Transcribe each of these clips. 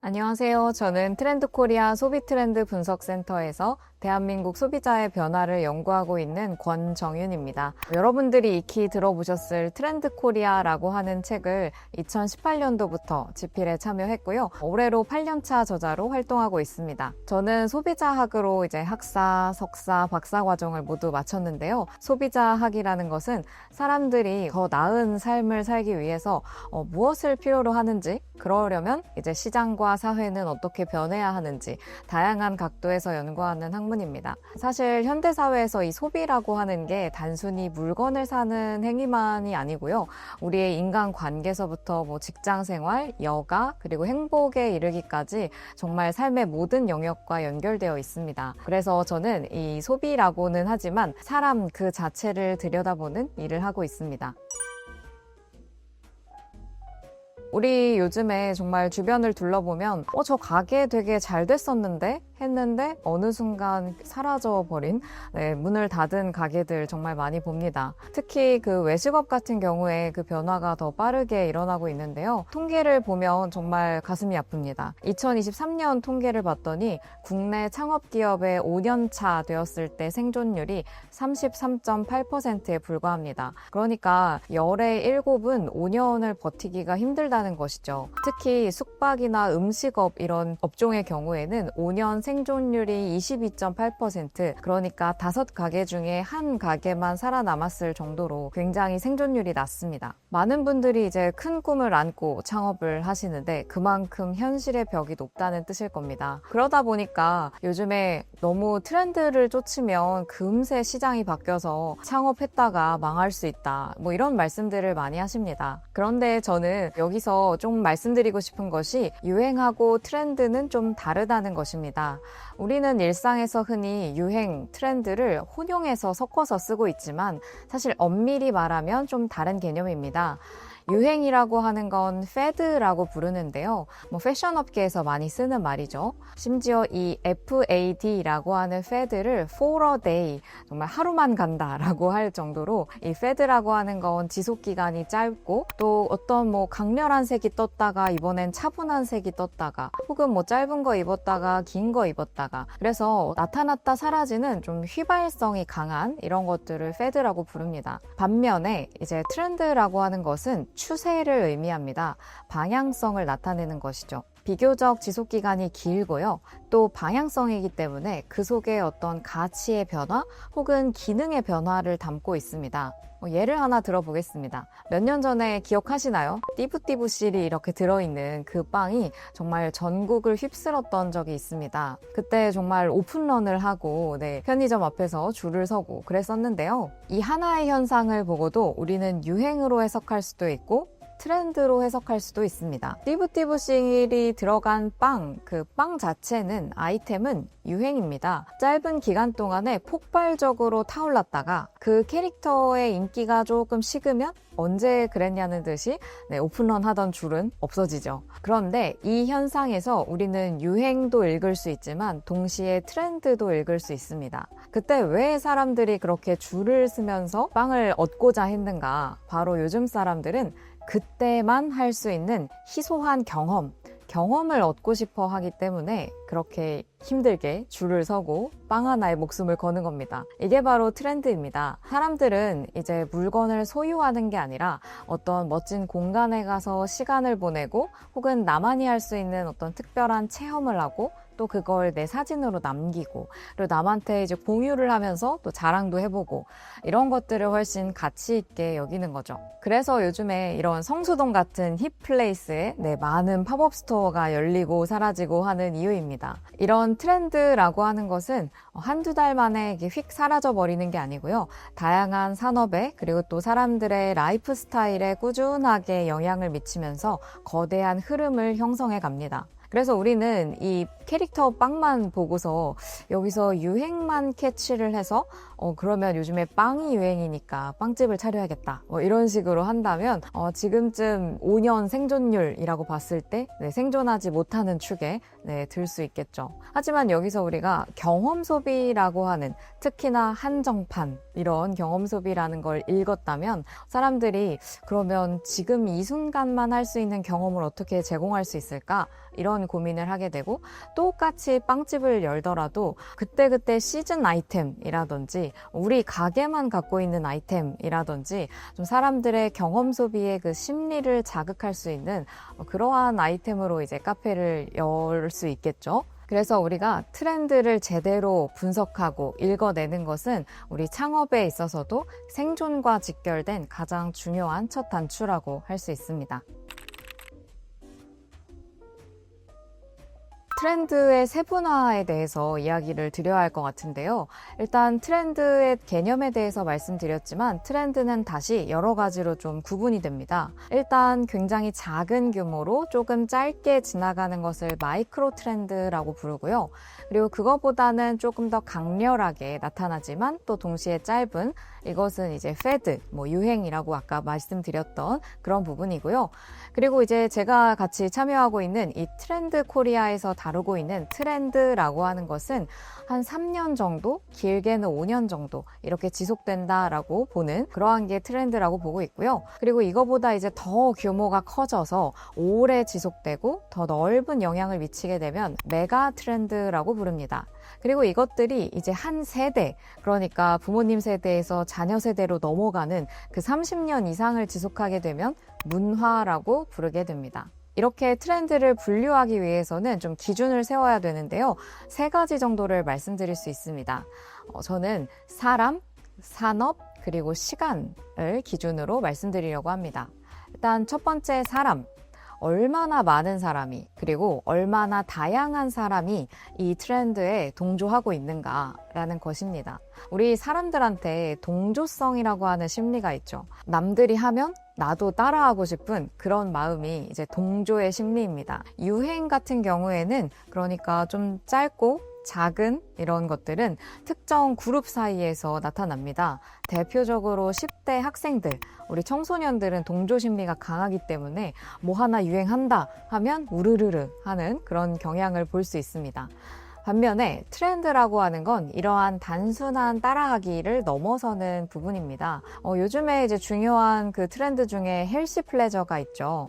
안녕하세요. 저는 트렌드코리아 소비트렌드 분석센터에서 대한민국 소비자의 변화를 연구하고 있는 권정윤입니다. 여러분들이 익히 들어보셨을 트렌드코리아라고 하는 책을 2018년도부터 집필에 참여했고요. 올해로 8년차 저자로 활동하고 있습니다. 저는 소비자학으로 이제 학사, 석사, 박사 과정을 모두 마쳤는데요. 소비자학이라는 것은 사람들이 더 나은 삶을 살기 위해서 무엇을 필요로 하는지, 그러려면 이제 시장과 사회는 어떻게 변해야 하는지 다양한 각도에서 연구하는 학문입니다. 사실 현대사회에서 이 소비라고 하는 게 단순히 물건을 사는 행위만이 아니고요. 우리의 인간관계에서부터 직장생활, 여가, 그리고 행복에 이르기까지 정말 삶의 모든 영역과 연결되어 있습니다. 그래서 저는 이 소비라고는 하지만 사람 그 자체를 들여다보는 일을 하고 있습니다. 우리 요즘에 정말 주변을 둘러보면 저 가게 되게 잘 됐었는데 했는데 어느 순간 사라져버린 문을 닫은 가게들 정말 많이 봅니다. 특히 그 외식업 같은 경우에 그 변화가 더 빠르게 일어나고 있는데요. 통계를 보면 정말 가슴이 아픕니다. 2023년 통계를 봤더니 국내 창업기업의 5년차 되었을 때 생존율이 33.8%에 불과합니다. 그러니까 열의 7은 5년을 버티기가 힘들다는 것이죠. 특히 숙박이나 음식업 이런 업종의 경우에는 5년 생존율이 22.8%, 그러니까 5가게 중에 한 가게만 살아남았을 정도로 굉장히 생존율이 낮습니다. 많은 분들이 이제 큰 꿈을 안고 창업을 하시는데 그만큼 현실의 벽이 높다는 뜻일 겁니다. 그러다 보니까 요즘에 너무 트렌드를 쫓으면 금세 시장이 바뀌어서 창업했다가 망할 수 있다, 이런 말씀들을 많이 하십니다. 그런데 저는 여기서 좀 말씀드리고 싶은 것이 유행하고 트렌드는 좀 다르다는 것입니다. 우리는 일상에서 흔히 유행, 트렌드를 혼용해서 섞어서 쓰고 있지만 사실 엄밀히 말하면 좀 다른 개념입니다. 유행이라고 하는 건 패드라고 부르는데요. 패션 업계에서 많이 쓰는 말이죠. 심지어 이 FAD라고 하는 패드를 for a day, 정말 하루만 간다라고 할 정도로 이 패드라고 하는 건 지속 기간이 짧고 또 어떤 강렬한 색이 떴다가 이번엔 차분한 색이 떴다가 혹은 짧은 거 입었다가 긴 거 입었다가, 그래서 나타났다 사라지는 좀 휘발성이 강한 이런 것들을 패드라고 부릅니다. 반면에 이제 트렌드라고 하는 것은 추세를 의미합니다. 방향성을 나타내는 것이죠. 비교적 지속기간이 길고요. 또 방향성이기 때문에 그 속에 어떤 가치의 변화 혹은 기능의 변화를 담고 있습니다. 예를 하나 들어보겠습니다. 몇 년 전에 기억하시나요? 띠부띠부실이 이렇게 들어있는 그 빵이 정말 전국을 휩쓸었던 적이 있습니다. 그때 정말 오픈런을 하고 편의점 앞에서 줄을 서고 그랬었는데요. 이 하나의 현상을 보고도 우리는 유행으로 해석할 수도 있고 트렌드로 해석할 수도 있습니다. 띠부띠부실이 들어간 그 빵 자체는, 아이템은 유행입니다. 짧은 기간 동안에 폭발적으로 타올랐다가 그 캐릭터의 인기가 조금 식으면 언제 그랬냐는 듯이 오픈런 하던 줄은 없어지죠. 그런데 이 현상에서 우리는 유행도 읽을 수 있지만 동시에 트렌드도 읽을 수 있습니다. 그때 왜 사람들이 그렇게 줄을 서면서 빵을 얻고자 했는가? 바로 요즘 사람들은 그때만 할 수 있는 희소한 경험을 얻고 싶어 하기 때문에 그렇게 힘들게 줄을 서고 빵 하나에 목숨을 거는 겁니다. 이게 바로 트렌드입니다. 사람들은 이제 물건을 소유하는 게 아니라 어떤 멋진 공간에 가서 시간을 보내고 혹은 나만이 할 수 있는 어떤 특별한 체험을 하고 또 그걸 내 사진으로 남기고 그리고 남한테 이제 공유를 하면서 또 자랑도 해보고 이런 것들을 훨씬 가치 있게 여기는 거죠. 그래서 요즘에 이런 성수동 같은 힙플레이스에 많은 팝업 스토어가 열리고 사라지고 하는 이유입니다. 이런 트렌드라고 하는 것은 한두 달 만에 휙 사라져 버리는 게 아니고요. 다양한 산업에 그리고 또 사람들의 라이프 스타일에 꾸준하게 영향을 미치면서 거대한 흐름을 형성해 갑니다. 그래서 우리는 이 캐릭터 빵만 보고서 여기서 유행만 캐치를 해서 그러면 요즘에 빵이 유행이니까 빵집을 차려야겠다. 이런 식으로 한다면 지금쯤 5년 생존율이라고 봤을 때 생존하지 못하는 축에 들 수 있겠죠. 하지만 여기서 우리가 경험 소비라고 하는, 특히나 한정판 이런 경험 소비라는 걸 읽었다면 사람들이 그러면 지금 이 순간만 할 수 있는 경험을 어떻게 제공할 수 있을까? 이런 고민을 하게 되고, 똑같이 빵집을 열더라도 그때그때 시즌 아이템이라든지 우리 가게만 갖고 있는 아이템이라든지 좀 사람들의 경험 소비의 그 심리를 자극할 수 있는 그러한 아이템으로 이제 카페를 열 수 있겠죠. 그래서 우리가 트렌드를 제대로 분석하고 읽어내는 것은 우리 창업에 있어서도 생존과 직결된 가장 중요한 첫 단추라고 할 수 있습니다. 트렌드의 세분화에 대해서 이야기를 드려야 할 것 같은데요. 일단 트렌드의 개념에 대해서 말씀드렸지만 트렌드는 다시 여러 가지로 좀 구분이 됩니다. 일단 굉장히 작은 규모로 조금 짧게 지나가는 것을 마이크로 트렌드라고 부르고요. 그리고 그거보다는 조금 더 강렬하게 나타나지만 또 동시에 짧은, 이것은 이제 패드, 유행이라고 아까 말씀드렸던 그런 부분이고요. 그리고 이제 제가 같이 참여하고 있는 이 트렌드 코리아에서 다루고 있는 트렌드라고 하는 것은 한 3년 정도, 길게는 5년 정도 이렇게 지속된다라고 보는 그러한 게 트렌드라고 보고 있고요. 그리고 이거보다 이제 더 규모가 커져서 오래 지속되고 더 넓은 영향을 미치게 되면 메가 트렌드라고 부릅니다. 그리고 이것들이 이제 한 세대, 그러니까 부모님 세대에서 자녀 세대로 넘어가는 그 30년 이상을 지속하게 되면 문화라고 부르게 됩니다. 이렇게 트렌드를 분류하기 위해서는 좀 기준을 세워야 되는데요. 3가지 정도를 말씀드릴 수 있습니다. 저는 사람, 산업, 그리고 시간을 기준으로 말씀드리려고 합니다. 일단 첫 번째 사람. 얼마나 많은 사람이, 그리고 얼마나 다양한 사람이 이 트렌드에 동조하고 있는가라는 것입니다. 우리 사람들한테 동조성이라고 하는 심리가 있죠. 남들이 하면 나도 따라하고 싶은 그런 마음이 이제 동조의 심리입니다. 유행 같은 경우에는 그러니까 좀 짧고 작은 이런 것들은 특정 그룹 사이에서 나타납니다. 대표적으로 10대 학생들, 우리 청소년들은 동조 심리가 강하기 때문에 뭐 하나 유행한다 하면 우르르르 하는 그런 경향을 볼 수 있습니다. 반면에 트렌드라고 하는 건 이러한 단순한 따라하기를 넘어서는 부분입니다. 요즘에 이제 중요한 그 트렌드 중에 헬시 플레저가 있죠.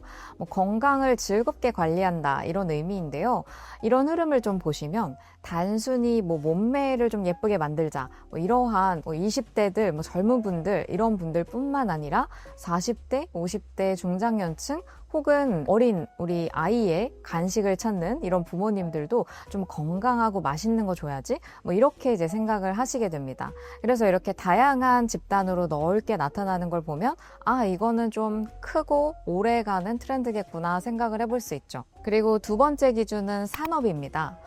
건강을 즐겁게 관리한다 이런 의미인데요. 이런 흐름을 좀 보시면 단순히 몸매를 좀 예쁘게 만들자 이러한 20대들 젊은 분들 이런 분들뿐만 아니라 40대, 50대 중장년층 혹은 어린 우리 아이의 간식을 찾는 이런 부모님들도 좀 건강하고 맛있는 거 줘야지 이렇게 이제 생각을 하시게 됩니다. 그래서 이렇게 다양한 집단으로 넓게 나타나는 걸 보면 이거는 좀 크고 오래가는 트렌드겠구나 생각을 해볼 수 있죠. 그리고 두 번째 기준은 산업입니다.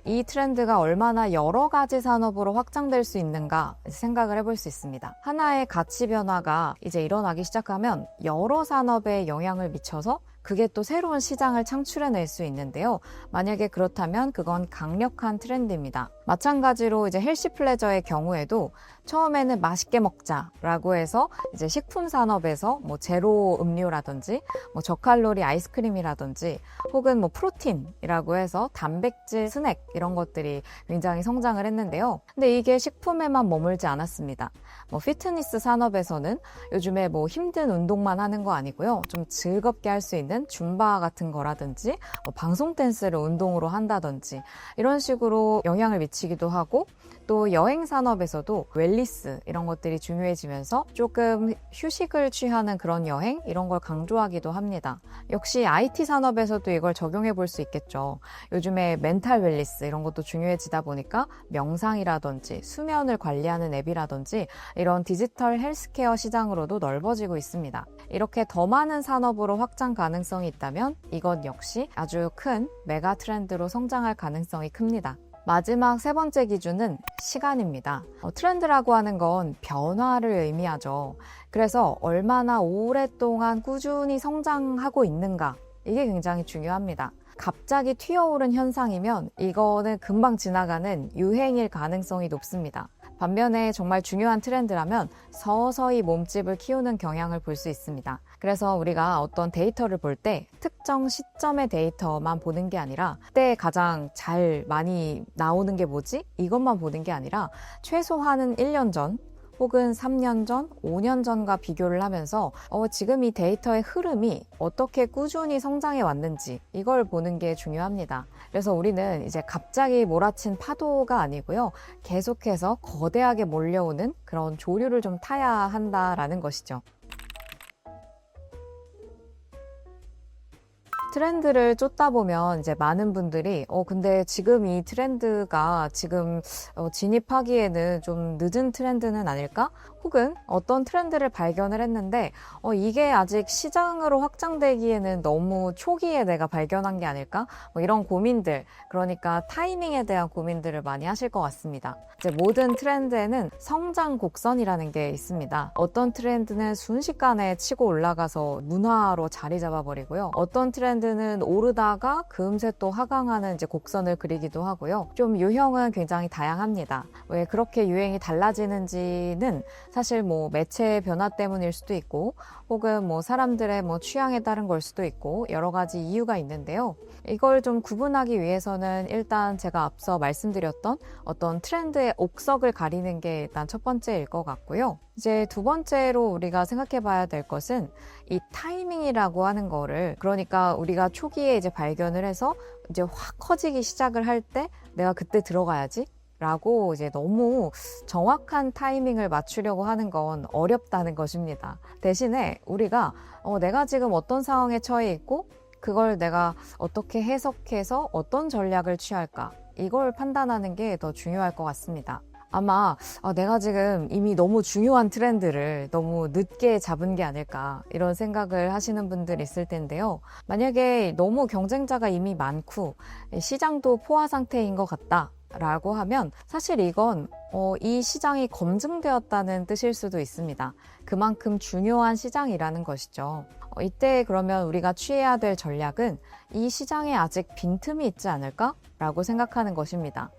이 트렌드가 얼마나 여러 가지 산업으로 확장될 수 있는가 생각을 해볼 수 있습니다. 하나의 가치 변화가 이제 일어나기 시작하면 여러 산업에 영향을 미쳐서 그게 또 새로운 시장을 창출해낼 수 있는데요. 만약에 그렇다면 그건 강력한 트렌드입니다. 마찬가지로 이제 헬시 플레저의 경우에도 처음에는 맛있게 먹자라고 해서 이제 식품 산업에서 제로 음료라든지 저칼로리 아이스크림이라든지 혹은 프로틴이라고 해서 단백질 스낵 이런 것들이 굉장히 성장을 했는데요. 근데 이게 식품에만 머물지 않았습니다. 피트니스 산업에서는 요즘에 힘든 운동만 하는 거 아니고요. 좀 즐겁게 할 수 있는 줌바 같은 거라든지 방송 댄스를 운동으로 한다든지 이런 식으로 영향을 미치기도 하고, 또 여행 산업에서도 웰니스 이런 것들이 중요해지면서 조금 휴식을 취하는 그런 여행 이런 걸 강조하기도 합니다. 역시 IT 산업에서도 이걸 적용해 볼 수 있겠죠. 요즘에 멘탈 웰니스 이런 것도 중요해지다 보니까 명상이라든지 수면을 관리하는 앱이라든지 이런 디지털 헬스케어 시장으로도 넓어지고 있습니다. 이렇게 더 많은 산업으로 확장 가능성이 있다면 이것 역시 아주 큰 메가 트렌드로 성장할 가능성이 큽니다. 마지막 세 번째 기준은 시간입니다. 트렌드라고 하는 건 변화를 의미하죠. 그래서 얼마나 오랫동안 꾸준히 성장하고 있는가, 이게 굉장히 중요합니다. 갑자기 튀어오른 현상이면 이거는 금방 지나가는 유행일 가능성이 높습니다. 반면에 정말 중요한 트렌드라면 서서히 몸집을 키우는 경향을 볼 수 있습니다. 그래서 우리가 어떤 데이터를 볼 때 특정 시점의 데이터만 보는 게 아니라 그때 가장 잘 많이 나오는 게 뭐지? 이것만 보는 게 아니라 최소한은 1년 전 혹은 3년 전, 5년 전과 비교를 하면서 지금 이 데이터의 흐름이 어떻게 꾸준히 성장해 왔는지 이걸 보는 게 중요합니다. 그래서 우리는 이제 갑자기 몰아친 파도가 아니고요. 계속해서 거대하게 몰려오는 그런 조류를 좀 타야 한다라는 것이죠. 트렌드를 쫓다 보면 이제 많은 분들이 근데 지금 이 트렌드가 지금 진입하기에는 좀 늦은 트렌드는 아닐까? 혹은 어떤 트렌드를 발견을 했는데 이게 아직 시장으로 확장되기에는 너무 초기에 내가 발견한 게 아닐까? 이런 고민들, 그러니까 타이밍에 대한 고민들을 많이 하실 것 같습니다. 이제 모든 트렌드에는 성장 곡선이라는 게 있습니다. 어떤 트렌드는 순식간에 치고 올라가서 문화로 자리 잡아버리고요. 어떤 트렌드는 오르다가 금세 또 하강하는 이제 곡선을 그리기도 하고요. 좀 유형은 굉장히 다양합니다. 왜 그렇게 유행이 달라지는지는 사실 뭐 매체의 변화 때문일 수도 있고 혹은 뭐 사람들의 뭐 취향에 따른 걸 수도 있고 여러 가지 이유가 있는데요. 이걸 좀 구분하기 위해서는 일단 제가 앞서 말씀드렸던 어떤 트렌드의 옥석을 가리는 게 일단 첫 번째일 것 같고요. 이제 두 번째로 우리가 생각해 봐야 될 것은 이 타이밍이라고 하는 거를, 그러니까 우리가 초기에 이제 발견을 해서 이제 확 커지기 시작을 할 때 내가 그때 들어가야지 라고 이제 너무 정확한 타이밍을 맞추려고 하는 건 어렵다는 것입니다. 대신에 우리가 내가 지금 어떤 상황에 처해 있고 그걸 내가 어떻게 해석해서 어떤 전략을 취할까, 이걸 판단하는 게 더 중요할 것 같습니다. 아마 내가 지금 이미 너무 중요한 트렌드를 너무 늦게 잡은 게 아닐까 이런 생각을 하시는 분들 있을 텐데요. 만약에 너무 경쟁자가 이미 많고 시장도 포화 상태인 것 같다 라고 하면 사실 이건 이 시장이 검증되었다는 뜻일 수도 있습니다. 그만큼 중요한 시장이라는 것이죠. 이때 그러면 우리가 취해야 될 전략은 이 시장에 아직 빈틈이 있지 않을까? 라고 생각하는 것입니다.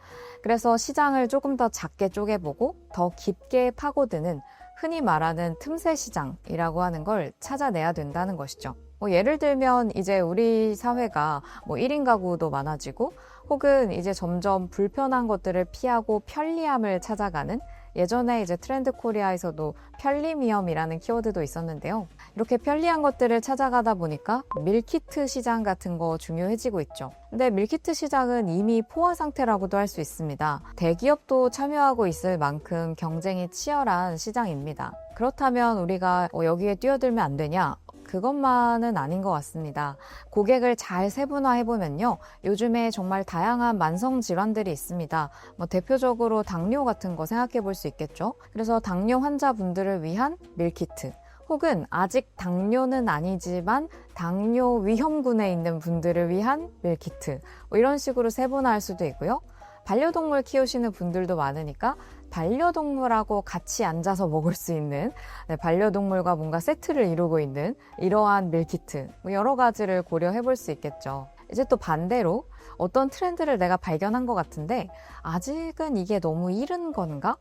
그래서 시장을 조금 더 작게 쪼개보고 더 깊게 파고드는 흔히 말하는 틈새 시장이라고 하는 걸 찾아내야 된다는 것이죠. 예를 들면 이제 우리 사회가 1인 가구도 많아지고 혹은 이제 점점 불편한 것들을 피하고 편리함을 찾아가는, 예전에 이제 트렌드 코리아에서도 편리미엄이라는 키워드도 있었는데요. 이렇게 편리한 것들을 찾아가다 보니까 밀키트 시장 같은 거 중요해지고 있죠. 근데 밀키트 시장은 이미 포화 상태라고도 할 수 있습니다. 대기업도 참여하고 있을 만큼 경쟁이 치열한 시장입니다. 그렇다면 우리가 여기에 뛰어들면 안 되냐? 그것만은 아닌 것 같습니다. 고객을 잘 세분화해보면요. 요즘에 정말 다양한 만성 질환들이 있습니다. 대표적으로 당뇨 같은 거 생각해 볼 수 있겠죠. 그래서 당뇨 환자분들을 위한 밀키트, 혹은 아직 당뇨는 아니지만 당뇨 위험군에 있는 분들을 위한 밀키트, 이런 식으로 세분화할 수도 있고요. 반려동물 키우시는 분들도 많으니까 반려동물하고 같이 앉아서 먹을 수 있는, 반려동물과 뭔가 세트를 이루고 있는 이러한 밀키트, 여러 가지를 고려해 볼 수 있겠죠. 이제 또 반대로 어떤 트렌드를 내가 발견한 것 같은데 아직은 이게 너무 이른 건가?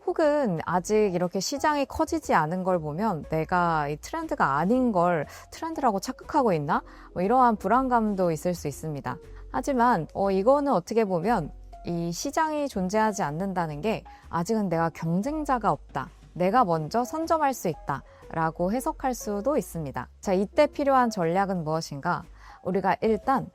혹은 아직 이렇게 시장이 커지지 않은 걸 보면 내가 이 트렌드가 아닌 걸 트렌드라고 착각하고 있나? 이러한 불안감도 있을 수 있습니다. 하지만 이거는 어떻게 보면 이 시장이 존재하지 않는다는 게 아직은 내가 경쟁자가 없다, 내가 먼저 선점할 수 있다 라고 해석할 수도 있습니다. 자, 이때 필요한 전략은 무엇인가? 우리가 일단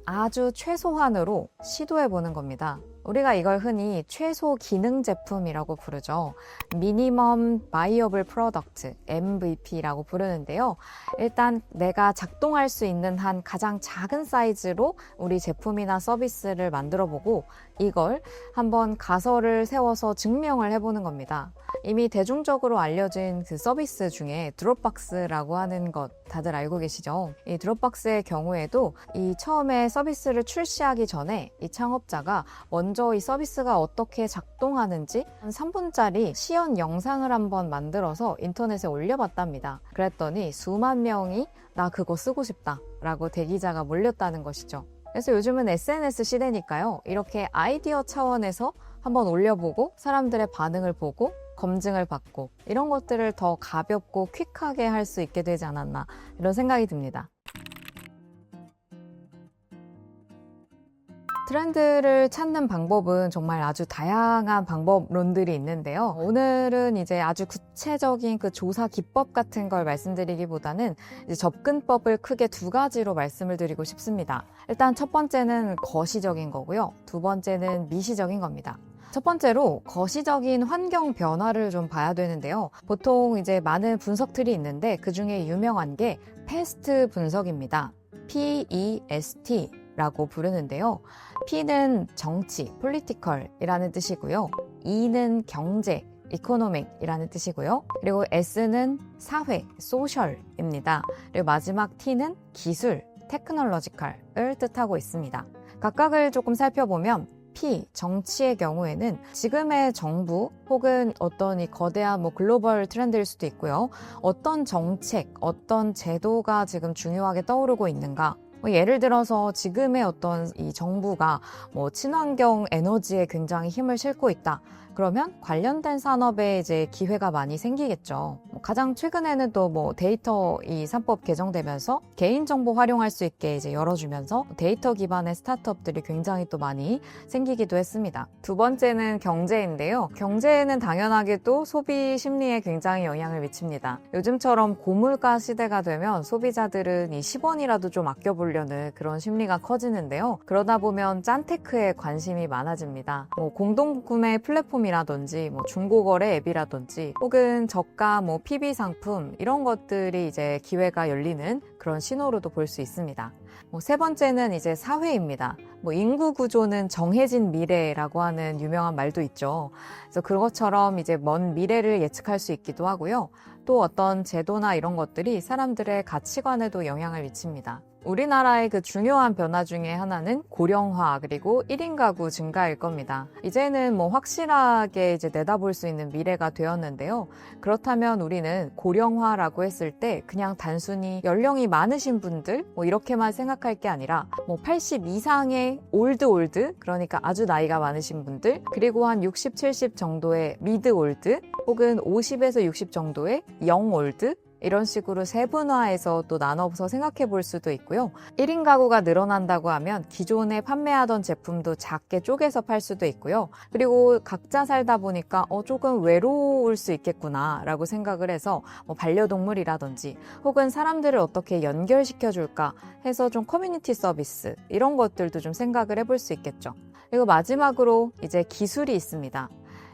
아주 최소한으로 시도해 보는 겁니다. 우리가 이걸 흔히 최소 기능 제품이라고 부르죠. 미니멈 바이어블 프로덕트, MVP라고 부르는데요. 일단 내가 작동할 수 있는 한 가장 작은 사이즈로 우리 제품이나 서비스를 만들어 보고 이걸 한번 가설을 세워서 증명을 해보는 겁니다. 이미 대중적으로 알려진 그 서비스 중에 드롭박스라고 하는 것 다들 알고 계시죠? 이 드롭박스의 경우에도 이 처음에 서비스를 출시하기 전에 이 창업자가 먼저 이 서비스가 어떻게 작동하는지 한 3분짜리 시연 영상을 한번 만들어서 인터넷에 올려봤답니다. 그랬더니 수만 명이 나 그거 쓰고 싶다 라고 대기자가 몰렸다는 것이죠. 그래서 요즘은 SNS 시대니까요. 이렇게 아이디어 차원에서 한번 올려보고 사람들의 반응을 보고 검증을 받고 이런 것들을 더 가볍고 퀵하게 할 수 있게 되지 않았나 이런 생각이 듭니다. 트렌드를 찾는 방법은 정말 아주 다양한 방법론들이 있는데요. 오늘은 이제 아주 구체적인 그 조사 기법 같은 걸 말씀드리기보다는 이제 접근법을 크게 두 가지로 말씀을 드리고 싶습니다. 일단 첫 번째는 거시적인 거고요. 두 번째는 미시적인 겁니다. 첫 번째로 거시적인 환경 변화를 좀 봐야 되는데요. 보통 이제 많은 분석들이 있는데 그 중에 유명한 게 패스트 분석입니다. PEST 라고 부르는데요. P는 정치, political이라는 뜻이고요. E는 경제, economic이라는 뜻이고요. 그리고 S는 사회, social입니다. 그리고 마지막 T는 기술, technological을 뜻하고 있습니다. 각각을 조금 살펴보면 P, 정치의 경우에는 지금의 정부 혹은 어떤 이 거대한 글로벌 트렌드일 수도 있고요. 어떤 정책, 어떤 제도가 지금 중요하게 떠오르고 있는가. 예를 들어서 지금의 어떤 이 정부가 친환경 에너지에 굉장히 힘을 싣고 있다. 그러면 관련된 산업에 이제 기회가 많이 생기겠죠. 가장 최근에는 또 데이터 이 3법 개정되면서 개인정보 활용할 수 있게 이제 열어주면서 데이터 기반의 스타트업들이 굉장히 또 많이 생기기도 했습니다. 두 번째는 경제인데요. 경제는 당연하게 또 소비 심리에 굉장히 영향을 미칩니다. 요즘처럼 고물가 시대가 되면 소비자들은 이 10원이라도 좀 아껴보려는 그런 심리가 커지는데요. 그러다 보면 짠테크에 관심이 많아집니다. 공동구매 플랫폼이라든지 중고거래 앱이라든지 혹은 저가 PB 상품 이런 것들이 이제 기회가 열리는 그런 신호로도 볼 수 있습니다. 세 번째는 이제 사회입니다. 인구 구조는 정해진 미래라고 하는 유명한 말도 있죠. 그래서 그것처럼 이제 먼 미래를 예측할 수 있기도 하고요. 또 어떤 제도나 이런 것들이 사람들의 가치관에도 영향을 미칩니다. 우리나라의 그 중요한 변화 중에 하나는 고령화 그리고 1인 가구 증가일 겁니다. 이제는 확실하게 이제 내다볼 수 있는 미래가 되었는데요. 그렇다면 우리는 고령화라고 했을 때 그냥 단순히 연령이 많으신 분들 이렇게만 생각할 게 아니라 80 이상의 올드 그러니까 아주 나이가 많으신 분들 그리고 한 60, 70 정도의 미드 올드 혹은 50에서 60 정도의 영 올드 이런 식으로 세분화해서 또 나눠서 생각해 볼 수도 있고요. 1인 가구가 늘어난다고 하면 기존에 판매하던 제품도 작게 쪼개서 팔 수도 있고요. 그리고 각자 살다 보니까 조금 외로울 수 있겠구나 라고 생각을 해서 반려동물이라든지 혹은 사람들을 어떻게 연결시켜 줄까 해서 좀 커뮤니티 서비스 이런 것들도 좀 생각을 해볼 수 있겠죠. 그리고 마지막으로 이제 기술이 있습니다.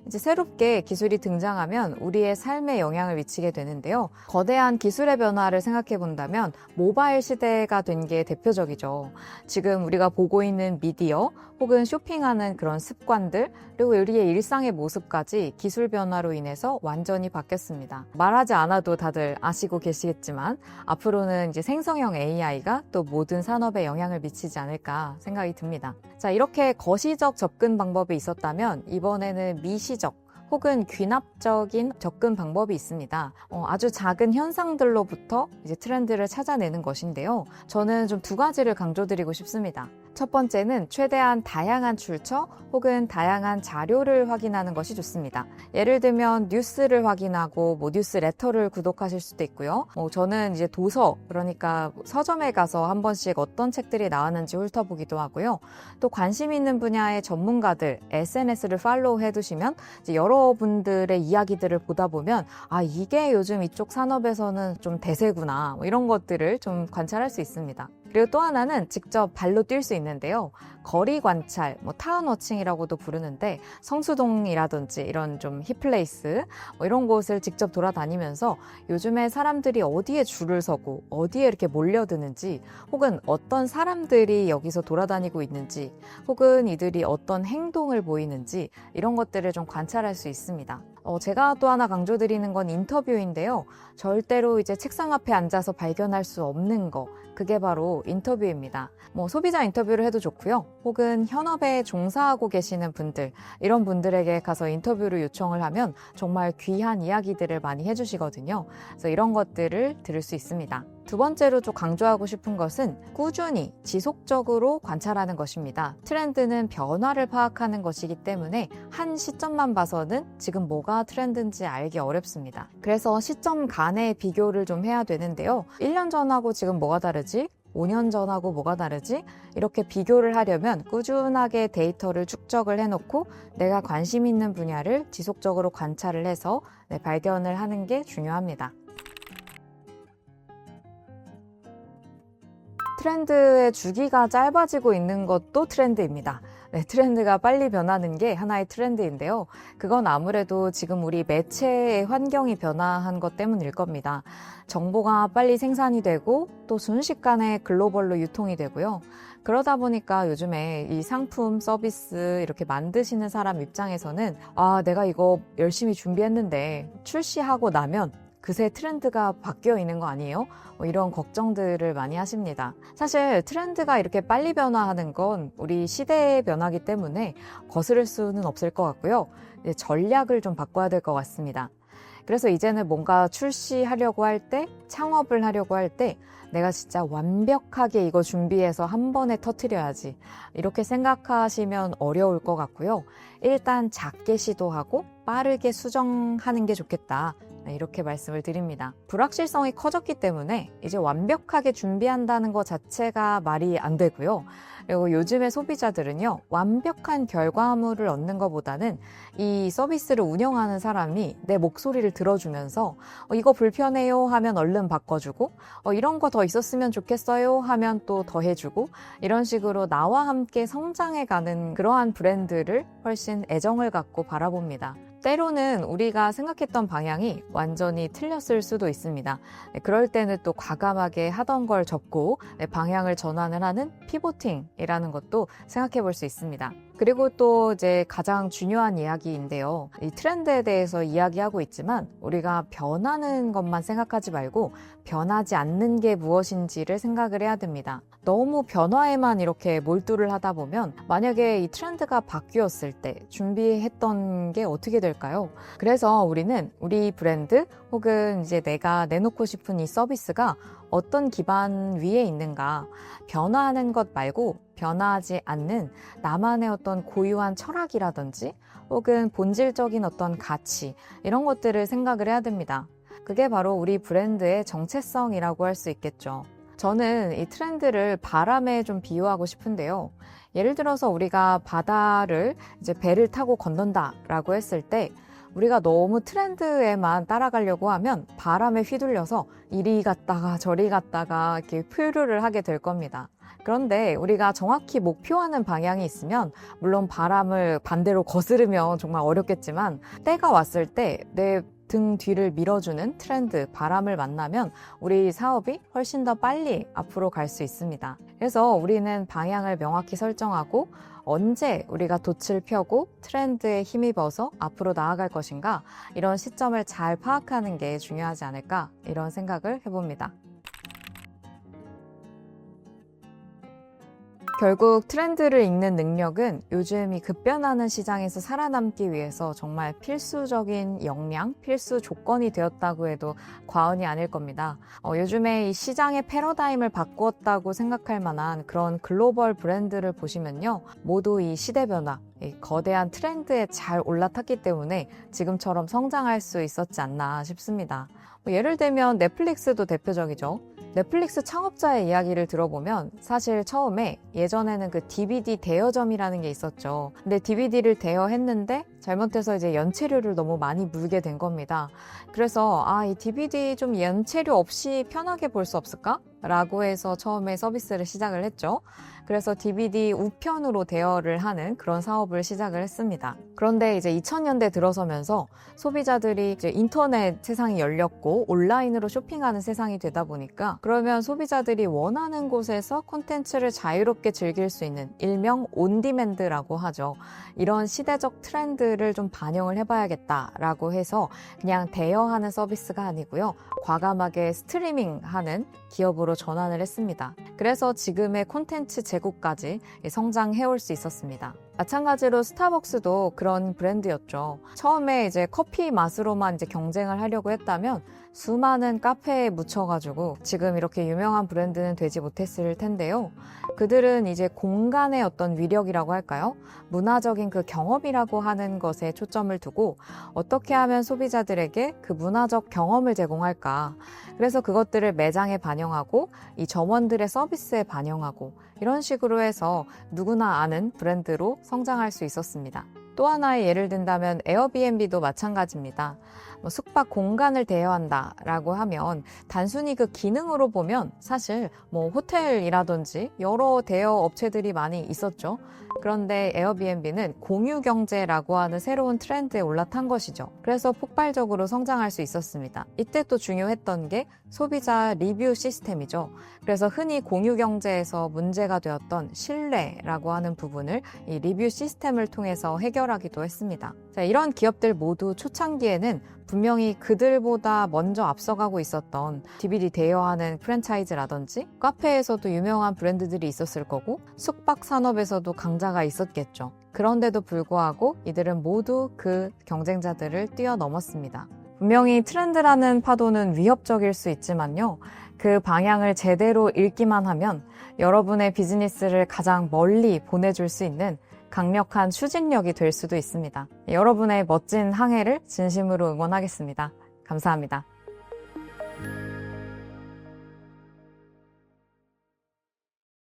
이제 새롭게 기술이 등장하면 우리의 삶에 영향을 미치게 되는데요. 거대한 기술의 변화를 생각해 본다면 모바일 시대가 된 게 대표적이죠. 지금 우리가 보고 있는 미디어 혹은 쇼핑하는 그런 습관들 그리고 우리의 일상의 모습까지 기술 변화로 인해서 완전히 바뀌었습니다. 말하지 않아도 다들 아시고 계시겠지만 앞으로는 이제 생성형 AI가 또 모든 산업에 영향을 미치지 않을까 생각이 듭니다. 자, 이렇게 거시적 접근 방법이 있었다면 이번에는 미시적 혹은 귀납적인 접근 방법이 있습니다. 아주 작은 현상들로부터 이제 트렌드를 찾아내는 것인데요. 저는 좀 두 가지를 강조드리고 싶습니다. 첫 번째는 최대한 다양한 출처 혹은 다양한 자료를 확인하는 것이 좋습니다. 예를 들면 뉴스를 확인하고 뉴스레터를 구독하실 수도 있고요. 저는 이제 도서 그러니까 서점에 가서 한 번씩 어떤 책들이 나왔는지 훑어보기도 하고요. 또 관심 있는 분야의 전문가들 SNS를 팔로우 해두시면 이제 여러분들의 이야기들을 보다 보면 이게 요즘 이쪽 산업에서는 좀 대세구나 이런 것들을 좀 관찰할 수 있습니다. 그리고 또 하나는 직접 발로 뛸 수 있는데요. 거리 관찰, 타운워칭이라고도 부르는데 성수동이라든지 이런 좀 힙플레이스 이런 곳을 직접 돌아다니면서 요즘에 사람들이 어디에 줄을 서고 어디에 이렇게 몰려드는지 혹은 어떤 사람들이 여기서 돌아다니고 있는지 혹은 이들이 어떤 행동을 보이는지 이런 것들을 좀 관찰할 수 있습니다. 제가 또 하나 강조드리는 건 인터뷰인데요. 절대로 이제 책상 앞에 앉아서 발견할 수 없는 거 그게 바로 인터뷰입니다. 소비자 인터뷰를 해도 좋고요. 혹은 현업에 종사하고 계시는 분들 이런 분들에게 가서 인터뷰를 요청을 하면 정말 귀한 이야기들을 많이 해주시거든요. 그래서 이런 것들을 들을 수 있습니다. 두 번째로 좀 강조하고 싶은 것은 꾸준히 지속적으로 관찰하는 것입니다. 트렌드는 변화를 파악하는 것이기 때문에 한 시점만 봐서는 지금 뭐가 트렌드인지 알기 어렵습니다. 그래서 시점 간의 비교를 좀 해야 되는데요. 1년 전하고 지금 뭐가 다르지? 5년 전하고 뭐가 다르지? 이렇게 비교를 하려면 꾸준하게 데이터를 축적을 해놓고 내가 관심 있는 분야를 지속적으로 관찰을 해서 발견을 하는 게 중요합니다. 트렌드의 주기가 짧아지고 있는 것도 트렌드입니다. 트렌드가 빨리 변하는 게 하나의 트렌드인데요. 그건 아무래도 지금 우리 매체의 환경이 변화한 것 때문일 겁니다. 정보가 빨리 생산이 되고 또 순식간에 글로벌로 유통이 되고요. 그러다 보니까 요즘에 이 상품, 서비스 이렇게 만드시는 사람 입장에서는 내가 이거 열심히 준비했는데 출시하고 나면 그새 트렌드가 바뀌어 있는 거 아니에요? 이런 걱정들을 많이 하십니다. 사실 트렌드가 이렇게 빨리 변화하는 건 우리 시대의 변화기 때문에 거스를 수는 없을 것 같고요. 전략을 좀 바꿔야 될 것 같습니다. 그래서 이제는 뭔가 출시하려고 할 때, 창업을 하려고 할 때 내가 진짜 완벽하게 이거 준비해서 한 번에 터뜨려야지. 이렇게 생각하시면 어려울 것 같고요. 일단 작게 시도하고 빠르게 수정하는 게 좋겠다. 이렇게 말씀을 드립니다. 불확실성이 커졌기 때문에 이제 완벽하게 준비한다는 것 자체가 말이 안 되고요. 그리고 요즘의 소비자들은요, 완벽한 결과물을 얻는 것보다는 이 서비스를 운영하는 사람이 내 목소리를 들어주면서 이거 불편해요 하면 얼른 바꿔주고 이런 거 더 있었으면 좋겠어요 하면 또 더 해주고 이런 식으로 나와 함께 성장해가는 그러한 브랜드를 훨씬 애정을 갖고 바라봅니다. 때로는 우리가 생각했던 방향이 완전히 틀렸을 수도 있습니다. 그럴 때는 또 과감하게 하던 걸 접고 방향을 전환을 하는 피보팅이라는 것도 생각해 볼 수 있습니다. 그리고 또 이제 가장 중요한 이야기인데요. 이 트렌드에 대해서 이야기하고 있지만 우리가 변하는 것만 생각하지 말고 변하지 않는 게 무엇인지를 생각을 해야 됩니다. 너무 변화에만 이렇게 몰두를 하다 보면 만약에 이 트렌드가 바뀌었을 때 준비했던 게 어떻게 될까요? 그래서 우리는 우리 브랜드 혹은 이제 내가 내놓고 싶은 이 서비스가 어떤 기반 위에 있는가, 변화하는 것 말고 변화하지 않는 나만의 어떤 고유한 철학이라든지 혹은 본질적인 어떤 가치 이런 것들을 생각을 해야 됩니다. 그게 바로 우리 브랜드의 정체성이라고 할 수 있겠죠. 저는 이 트렌드를 바람에 좀 비유하고 싶은데요. 예를 들어서 우리가 바다를 이제 배를 타고 건넌다라고 했을 때 우리가 너무 트렌드에만 따라가려고 하면 바람에 휘둘려서 이리 갔다가 저리 갔다가 이렇게 표류를 하게 될 겁니다. 그런데 우리가 정확히 목표하는 방향이 있으면 물론 바람을 반대로 거스르면 정말 어렵겠지만 때가 왔을 때 내 등 뒤를 밀어주는 트렌드, 바람을 만나면 우리 사업이 훨씬 더 빨리 앞으로 갈 수 있습니다. 그래서 우리는 방향을 명확히 설정하고 언제 우리가 돛을 펴고 트렌드에 힘입어서 앞으로 나아갈 것인가 이런 시점을 잘 파악하는 게 중요하지 않을까 이런 생각을 해봅니다. 결국 트렌드를 읽는 능력은 요즘 이 급변하는 시장에서 살아남기 위해서 정말 필수적인 역량, 필수 조건이 되었다고 해도 과언이 아닐 겁니다. 요즘에 이 시장의 패러다임을 바꾸었다고 생각할 만한 그런 글로벌 브랜드를 보시면요. 모두 이 시대 변화, 이 거대한 트렌드에 잘 올라탔기 때문에 지금처럼 성장할 수 있었지 않나 싶습니다. 예를 들면 넷플릭스도 대표적이죠. 넷플릭스 창업자의 이야기를 들어보면 사실 처음에 예전에는 그 DVD 대여점이라는 게 있었죠. 근데 DVD를 대여했는데 잘못해서 이제 연체료를 너무 많이 물게 된 겁니다. 그래서 이 DVD 좀 연체료 없이 편하게 볼 수 없을까? 라고 해서 처음에 서비스를 시작을 했죠. 그래서 DVD 우편으로 대여를 하는 그런 사업을 시작을 했습니다. 그런데 이제 2000년대 들어서면서 소비자들이 이제 인터넷 세상이 열렸고 온라인으로 쇼핑하는 세상이 되다 보니까 그러면 소비자들이 원하는 곳에서 콘텐츠를 자유롭게 즐길 수 있는 일명 온디맨드라고 하죠. 이런 시대적 트렌드를 좀 반영을 해봐야겠다라고 해서 그냥 대여하는 서비스가 아니고요. 과감하게 스트리밍하는 기업으로 전환을 했습니다. 그래서 지금의 콘텐츠 제고까지 성장해올 수 있었습니다. 마찬가지로 스타벅스도 그런 브랜드였죠. 처음에 이제 커피 맛으로만 이제 경쟁을 하려고 했다면 수많은 카페에 묻혀가지고 지금 이렇게 유명한 브랜드는 되지 못했을 텐데요. 그들은 이제 공간의 어떤 위력이라고 할까요? 문화적인 그 경험이라고 하는 것에 초점을 두고 어떻게 하면 소비자들에게 그 문화적 경험을 제공할까? 그래서 그것들을 매장에 반영하고 이 점원들의 서비스에 반영하고 이런 식으로 해서 누구나 아는 브랜드로 성장할 수 있었습니다. 또 하나의 예를 든다면 에어비앤비도 마찬가지입니다. 숙박 공간을 대여한다라고 하면 단순히 그 기능으로 보면 사실 호텔이라든지 여러 대여 업체들이 많이 있었죠. 그런데 에어비앤비는 공유 경제라고 하는 새로운 트렌드에 올라탄 것이죠. 그래서 폭발적으로 성장할 수 있었습니다. 이때 또 중요했던 게 소비자 리뷰 시스템이죠. 그래서 흔히 공유 경제에서 문제가 되었던 신뢰라고 하는 부분을 이 리뷰 시스템을 통해서 해결하기도 했습니다. 자, 이런 기업들 모두 초창기에는 분명히 그들보다 먼저 앞서가고 있었던 DVD 대여하는 프랜차이즈라든지 카페에서도 유명한 브랜드들이 있었을 거고 숙박 산업에서도 강자가 있었겠죠. 그런데도 불구하고 이들은 모두 그 경쟁자들을 뛰어넘었습니다. 분명히 트렌드라는 파도는 위협적일 수 있지만요. 그 방향을 제대로 읽기만 하면 여러분의 비즈니스를 가장 멀리 보내줄 수 있는 강력한 추진력이 될 수도 있습니다. 여러분의 멋진 항해를 진심으로 응원하겠습니다. 감사합니다.